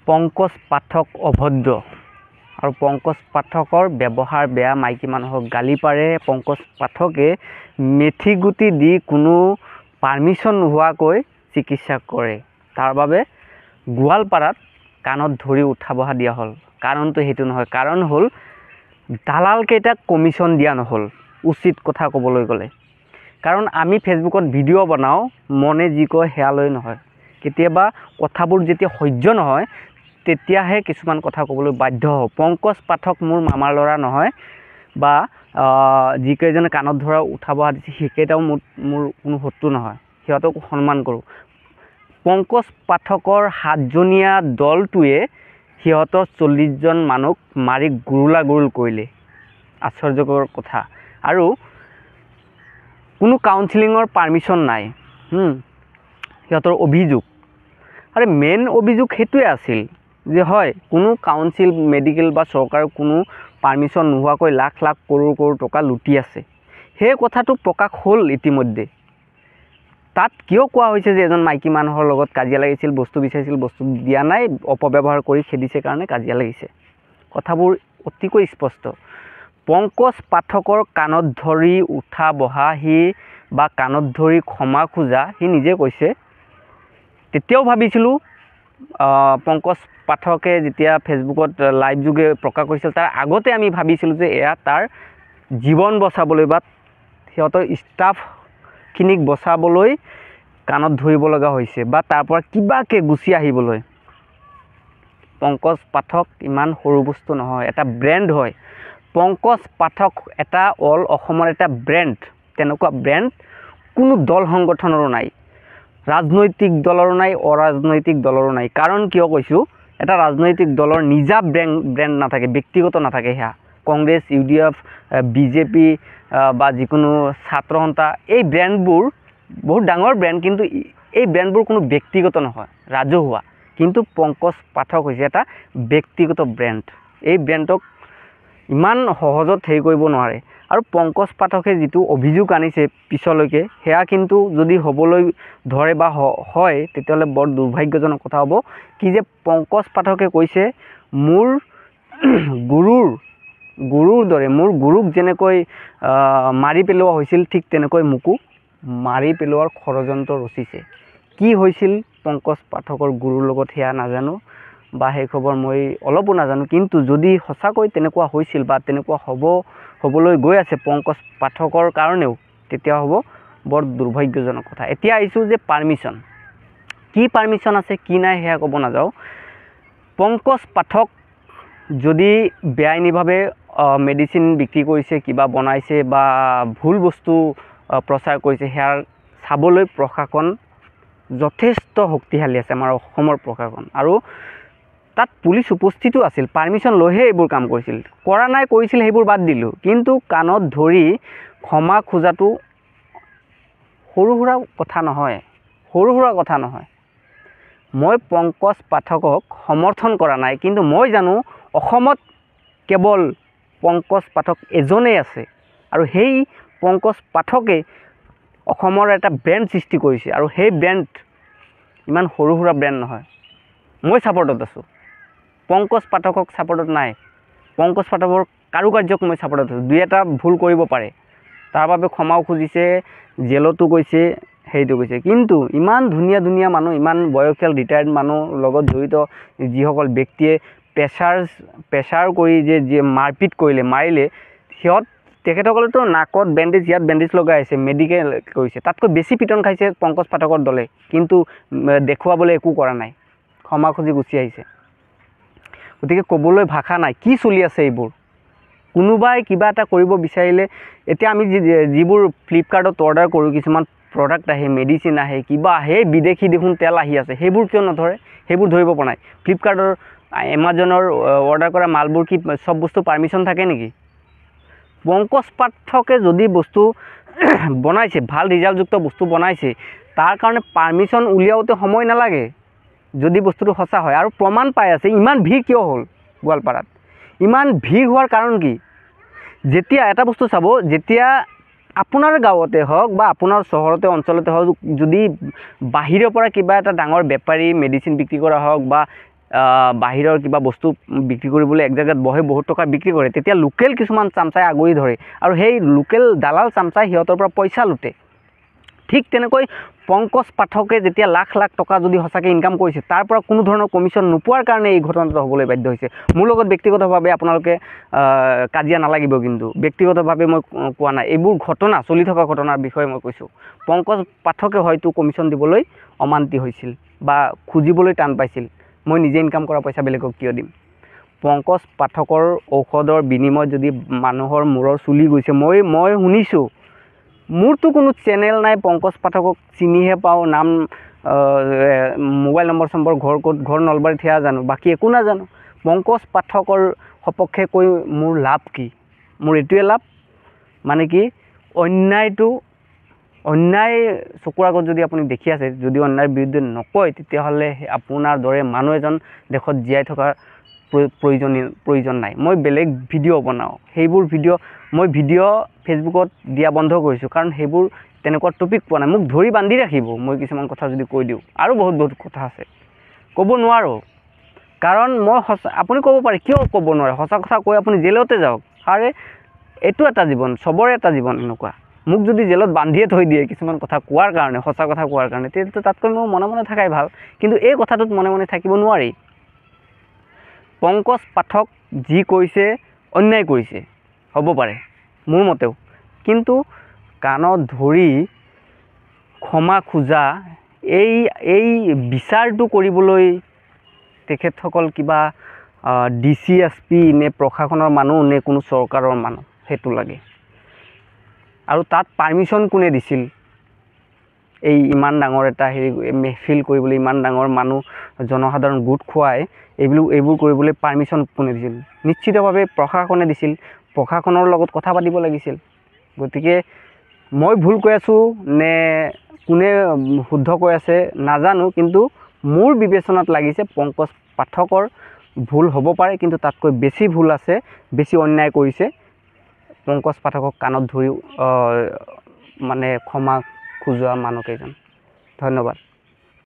পংকজ পাঠক অভদ্ৰ আৰু পংকজ পাঠকৰ ব্যৱহাৰ বেয়া, মাইকী মানুহক গালি পাৰে। পংকজ পাঠকে মেথি গুটি দি কোনো পাৰ্মিশ্যন নোহোৱাকৈ চিকিৎসা কৰে। তাৰ বাবে গোৱালপাৰাত কাণত ধৰি উঠা বহা দিয়া হ'ল। কাৰণটো সেইটো নহয়, কাৰণ হ'ল দালালকেইটাক কমিশ্যন দিয়া নহ'ল, উচিত কথা ক'বলৈ গ'লে। কাৰণ আমি ফেচবুকত ভিডিঅ' বনাওঁ, মনে যি কয় সেয়ালৈ নহয়। কেতিয়াবা কথাবোৰ যেতিয়া সহ্য নহয় তেতিয়াহে কিছুমান কথা ক'বলৈ বাধ্য হওঁ। পংকজ পাঠক মোৰ মামাৰ ল'ৰা নহয়, বা যিকেইজনে কাণত ধৰা উঠা বহা দিছে সেইকেইটাও মোৰ কোনো শত্ৰু নহয়, সিহঁতক সন্মান কৰোঁ। পংকজ পাঠকৰ 7জনীয়া দলটোৱে সিহঁতৰ 40জন মানুহক মাৰি গুৰুলা গুৰুল কৰিলে, আশ্চৰ্যকৰ কথা। আৰু কোনো কাউন্সিলিঙৰ পাৰ্মিশ্যন নাই। সিহঁতৰ অভিযোগ, আৰে মেইন অভিযোগ সেইটোৱে আছিল যে হয় কোনো কাউন্সিল, মেডিকেল বা চৰকাৰৰ কোনো পাৰ্মিশ্যন নোহোৱাকৈ লাখ লাখ কৰোৰ কৰোৰ টকা লুটি আছে। সেই কথাটো প্ৰকাশ হ'ল ইতিমধ্যে। তাত কিয় কোৱা হৈছে যে এজন মাইকী মানুহৰ লগত কাজিয়া লাগিছিল, বস্তু বিচাৰিছিল, বস্তু দিয়া নাই, অপব্যৱহাৰ কৰি খেদিছে কাৰণে কাজিয়া লাগিছে। কথাবোৰ অতিকৈ স্পষ্ট। পংকজ পাঠকৰ কাণত ধৰি উঠা বহা বা কাণত ধৰি ক্ষমা খোজা সি নিজে কৈছে। তেতিয়াও ভাবিছিলোঁ পংকজ পাঠকে যেতিয়া ফেচবুকত লাইভ যোগে প্ৰকাশ কৰিছিল তাৰ আগতে আমি ভাবিছিলোঁ যে এয়া তাৰ জীৱন বচাবলৈ বা সিহঁতৰ ষ্টাফখিনিক বচাবলৈ কাণত ধৰিব লগা হৈছে, বা তাৰ পৰা কিবাকৈ গুচি আহিবলৈ। পংকজ পাঠক ইমান সৰু বস্তু নহয়, এটা ব্ৰেণ্ড হয়। পংকজ পাঠক এটা অল অসমৰ এটা ব্ৰেণ্ড। তেনেকুৱা ব্ৰেণ্ড কোনো দল সংগঠনৰো নাই, ৰাজনৈতিক দলৰো নাই, অৰাজনৈতিক দলৰো নাই। কাৰণ কিয় কৈছোঁ, এটা ৰাজনৈতিক দলৰ নিজা ব্ৰেণ্ড নাথাকে, ব্যক্তিগত নাথাকে। সেয়া কংগ্ৰেছ, UDF, BJP বা যিকোনো ছাত্ৰ সন্থা, এই ব্ৰেণ্ডবোৰ বহুত ডাঙৰ ব্ৰেণ্ড, কিন্তু এই ব্ৰেণ্ডবোৰ কোনো ব্যক্তিগত নহয়, ৰাজহুৱা। কিন্তু পংকজ পাঠক হৈছে এটা ব্যক্তিগত ব্ৰেণ্ড। এই ব্ৰেণ্ডক ইমান সহজত হেৰি কৰিব নোৱাৰে। আৰু পংকজ পাঠকে যিটো অভিযোগ আনিছে পিছলৈকে, সেয়া কিন্তু যদি হ'বলৈ ধৰে বা হয় তেতিয়াহ'লে বৰ দুৰ্ভাগ্যজনক কথা হ'ব। কি যে পংকজ পাঠকে কৈছে, মোৰ গুৰুৰ দৰে, মোৰ গুৰুক যেনেকৈ মাৰি পেলোৱা হৈছিল ঠিক তেনেকৈ মোকো মাৰি পেলোৱাৰ ষড়যন্ত্ৰ ৰচিছে। কি হৈছিল পংকজ পাঠকৰ গুৰুৰ লগত সেয়া নাজানো, বা সেই খবৰ মই অলপো নাজানো। কিন্তু যদি সঁচাকৈ তেনেকুৱা হৈছিল বা তেনেকুৱা হ'বলৈ গৈ আছে পংকজ পাঠকৰ কাৰণেও, তেতিয়া হ'ব বৰ দুৰ্ভাগ্যজনক কথা। এতিয়া আহিছোঁ যে পাৰ্মিশ্যন, কি পাৰ্মিশ্যন আছে কি নাই সেয়া ক'ব নাযাওঁ। পংকজ পাঠক যদি বেআইনীভাৱে মেডিচিন বিক্ৰী কৰিছে, কিবা বনাইছে বা ভুল বস্তু প্ৰচাৰ কৰিছে, সেয়া চাবলৈ প্ৰশাসন যথেষ্ট শক্তিশালী আছে, আমাৰ অসমৰ প্ৰশাসন। আৰু তাত পুলিচ উপস্থিতো আছিল, পাৰ্মিশ্যন লৈহে এইবোৰ কাম কৰিছিল। কৰা নাই কৰিছিল সেইবোৰ বাদ দিলোঁ, কিন্তু কাণত ধৰি ক্ষমা খোজাটো সৰু সুৰা কথা নহয়। মই পংকজ পাঠকক সমৰ্থন কৰা নাই, কিন্তু মই জানো অসমত কেৱল পংকজ পাঠক এজনেই আছে, আৰু সেই পংকজ পাঠকে অসমৰ এটা ব্ৰেণ্ড সৃষ্টি কৰিছে। আৰু সেই ব্ৰেণ্ড ইমান সৰু সুৰা ব্ৰেণ্ড নহয়। মই ছাপৰ্টত আছোঁ, পংকজ পাঠকক ছাপৰ্টত নাই। পংকজ পাঠকৰ কাৰুকাৰ্যক মই ছাপৰ্টত আছোঁ। দুই এটা ভুল কৰিব পাৰে, তাৰ বাবে ক্ষমাও খুজিছে, জেলতো গৈছে, সেইটো গৈছে। কিন্তু ইমান ধুনীয়া ধুনীয়া মানুহ, ইমান বয়সীয়াল ৰিটায়াৰ্ড মানুহ লগত জড়িত যিসকল ব্যক্তিয়ে প্ৰেছাৰ কৰি যে মাৰপিট মাৰিলে, তেখেতসকলেতো নাকত বেণ্ডেজ, ইয়াত বেণ্ডেজ লগাই আছে, মেডিকেল কৰিছে। তাতকৈ বেছি পিটন খাইছে পংকজ পাঠকৰ দলে, কিন্তু দেখুৱাবলৈ একো কৰা নাই, ক্ষমা খুজি গুচি আহিছে। গতিকে ক'বলৈ ভাষা নাই, কি চলি আছে এইবোৰ। কোনোবাই কিবা এটা কৰিব বিচাৰিলে, এতিয়া আমি যিবোৰ ফ্লিপকাৰ্টত অৰ্ডাৰ কৰোঁ, কিছুমান প্ৰডাক্ট আহে, মেডিচিন আহে, কিবা আহে, বিদেশী দেখোন তেল আহি আছে, সেইবোৰ কিয় নধৰে? সেইবোৰ ধৰিব পৰা নাই। ফ্লিপকাৰ্টৰ, এমাজনৰ অৰ্ডাৰ কৰা মালবোৰ কি চব বস্তু পাৰ্মিশ্যন থাকে নেকি? পংকজ পাঠকে যদি বস্তু বনাইছে, ভাল ৰিজাল্টযুক্ত বস্তু বনাইছে, তাৰ কাৰণে পাৰ্মিশ্যন উলিয়াওঁতে সময় নালাগে যদি বস্তুটো সঁচা হয়। আৰু প্ৰমাণ পাই আছে। ইমান ভিৰ কিয় হ'ল গোৱালপাৰাত? ইমান ভিৰ হোৱাৰ কাৰণ কি? যেতিয়া এটা বস্তু চাব, যেতিয়া আপোনাৰ গাঁৱতে হওক বা আপোনাৰ চহৰতে অঞ্চলতে হওক, যদি বাহিৰৰ পৰা কিবা এটা ডাঙৰ বেপাৰী মেডিচিন বিক্ৰী কৰা হওক বা বাহিৰৰ কিবা বস্তু বিক্ৰী কৰিবলৈ এক জেগাত বহে বহুত টকা বিক্ৰী কৰে, তেতিয়া লোকেল কিছুমান চামচাই আগুৰি ধৰে আৰু সেই লোকেল দালাল চামচাই সিহঁতৰ পৰা পইচা লুটে। ঠিক তেনেকৈ পংকজ পাঠকে যেতিয়া লাখ লাখ টকা যদি সঁচাকৈ ইনকাম কৰিছে, তাৰ পৰা কোনো ধৰণৰ কমিশ্যন নোপোৱাৰ কাৰণে এই ঘটনাটো হ'বলৈ বাধ্য হৈছে। মোৰ লগত ব্যক্তিগতভাৱে আপোনালোকে কাজিয়া নালাগিব, কিন্তু ব্যক্তিগতভাৱে মই কোৱা নাই, এইবোৰ ঘটনা চলি থকা ঘটনাৰ বিষয়ে মই কৈছোঁ। পংকজ পাঠকে হয়তো কমিশ্যন দিবলৈ অমান্তি হৈছিল বা খুজিবলৈ টান পাইছিল, মই নিজে ইনকাম কৰা পইচা বেলেগক কিয় দিম। পংকজ পাঠকৰ ঔষধৰ বিনিময়ত যদি মানুহৰ মূৰৰ চুলি গৈছে, মই শুনিছোঁ। মোৰতো কোনো চেনেল নাই, পংকজ পাঠকক চিনিহে পাওঁ, নাম মোবাইল নম্বৰ ঘৰ ক'ত, ঘৰ নলবাৰীত সেয়া জানো, বাকী একো নাজানো। পংকজ পাঠকৰ সপক্ষে কৈ মোৰ লাভ কি? মোৰ এইটোৱে লাভ মানে কি, অন্যায় চকুৰ আগত যদি আপুনি দেখি আছে, যদি অন্যায়ৰ বিৰুদ্ধে নকয়, তেতিয়াহ'লে আপোনাৰ দৰে মানুহ এজন দেশত জীয়াই থকাৰ প্ৰয়োজন নাই। মই বেলেগ ভিডিঅ' বনাওঁ, সেইবোৰ মই ফেচবুকত দিয়া বন্ধ কৰিছোঁ, কাৰণ সেইবোৰ তেনেকুৱা টপিক পোৱা নাই। মোক ধৰি বান্ধি ৰাখিব মই কিছুমান কথা যদি কৈ দিওঁ, আৰু বহুত কথা আছে ক'ব নোৱাৰোঁ, কাৰণ আপুনি ক'ব পাৰে কিয় ক'ব নোৱাৰে, সঁচা কথা কৈ আপুনি জেলতে যাওক। আৰে এইটো এটা জীৱন, চবৰে এটা জীৱন এনেকুৱা। মোক যদি জেলত বান্ধিয়ে থৈ দিয়ে কিছুমান কথা কোৱাৰ কাৰণে, সঁচা কথা কোৱাৰ কাৰণে, তেতিয়াতো তাতকৈ মোৰ মনে মনে থাকাই ভাল। কিন্তু এই কথাটোত মনে মনে থাকিব নোৱাৰি। পংকজ পাঠক যি কৰিছে অন্যায় কৰিছে, হ'ব পাৰে মোৰ মতেও, কিন্তু কাণত ধৰি ক্ষমা খোজা, এই বিচাৰটো কৰিবলৈ তেখেতসকল কিবা DCSP নে প্ৰশাসনৰ মানুহ নে কোনো চৰকাৰৰ মানুহ, সেইটো লাগে। আৰু তাত পাৰ্মিশ্যন কোনে দিছিল? এই ইমান ডাঙৰ এটা মেহফিল কৰিবলৈ, ইমান ডাঙৰ মানুহ জনসাধাৰণ গোট খুৱাই এইবোৰ কৰিবলৈ পাৰ্মিশ্যন কোনে দিছিল? নিশ্চিতভাৱে প্ৰশাসনে দিছিল। প্ৰশাসনৰ লগত কথা পাতিব লাগিছিল। গতিকে মই ভুল কৈ আছোঁ নে কোনে শুদ্ধ কৈ আছে নাজানো, কিন্তু মোৰ বিবেচনাত লাগিছে পংকজ পাঠকৰ ভুল হ'ব পাৰে, কিন্তু তাতকৈ বেছি ভুল আছে, বেছি অন্যায় কৰিছে পংকজ পাঠকক কাণত ধৰি মানে ক্ষমা খোজোৱা মানুহকেইজন। ধন্যবাদ।